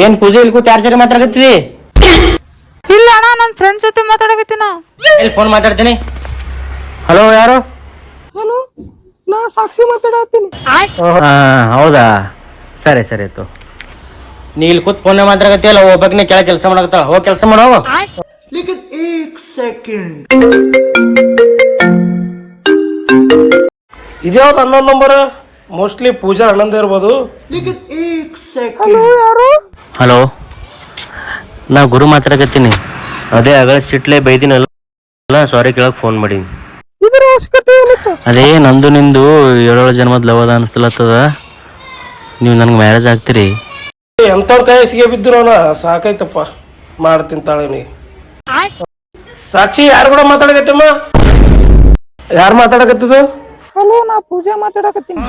ಏನ್ ಪೂಜೆ ಇಲ್ಲಿ ಕೂತ್ ಯಾರ ಸರಿ ಮಾತಾಡಕತ್ತಿದಿ? ಇಲ್ಲ ಅಣ್ಣ, ನನ್ನ ಫ್ರೆಂಡ್ ಜೊತೆ ಮಾತಾಡಕತ್ತೀನ. ಇಲ್ಲಿ ಫೋನ್ ಮಾತಾಡ್ತೀನಿ. ಹಲೋ, ಯಾರು? ಹಲೋ, ನಾ ಸಾಕ್ಷಿ ಮಾತಾಡತ್ತೀನಿ. ಹೌದಾ, ಸರಿ ಸರಿ ಆಯ್ತು. ನೀ ಇಲ್ಲಿ ಕೂತ್ ಫೋನ್ ಮಾತಾಡಕತ್ತಿಯಲ್ಲ, ಹೋಗ್ಬೇಕು. ನೀ ಕೆಳಗೆ ಕೆಲಸ ಮಾಡಕತ್ತಾಳ, ಹೋಗಿ ಕೆಲಸ ಮಾಡೋ. ಇದ್ಯಾವ್ದು ಅನ್ನೋನ್ ನಂಬರ್? ಮೋಸ್ಟ್ಲಿ ಪೂಜಾ ಅಣ್ಣಂದ ಇರ್ಬೋದು. ಹಲೋ, ಯಾರು? ಹಲೋ, ನಾ ಗುರು ಮಾತಾಡಕತ್ತೀನಿ. ಅದೇ ಆಗಳ ಸಿಟ್ಲೆ ಬೈದಿನಲ್ಲ, ಸಾರಿ ಕೇಳಕ್ ಫೋನ್ ಮಾಡೀನಿ. ಇದ್ರ ಅವಶ್ಯಕತೆ ಏನಿತ್ತು? ಅದೇ ನಂದು ನಿಂದು 7 ಜನ್ಮದ ಲವ್ ಅದ ಅನಿಸ್ತಲತ್ತದ. ನೀವು ನನ್ಗೆ ಮ್ಯಾರೇಜ್ ಆಗ್ತೀರಿ? ಎಂತವ್ರ ಕೈ ಸಿಗೆ ಬಿದ್ದಿರೋಣ, ಸಾಕೈತಪ್ಪ. ಮಾಡ್ತೀನಿ ತಾಳೆ ನೀ. ಸಾಕ್ಷಿ, ಯಾರು ಕೂಡ ಮಾತಾಡಕತ್ತಮ್ಮ? ಯಾರು ಮಾತಾಡಕತ್ತಿದ್ದು? ಹಲೋ, ನಾ ಪೂಜಾ ಮಾತಾಡಕತ್ತೀನಿ.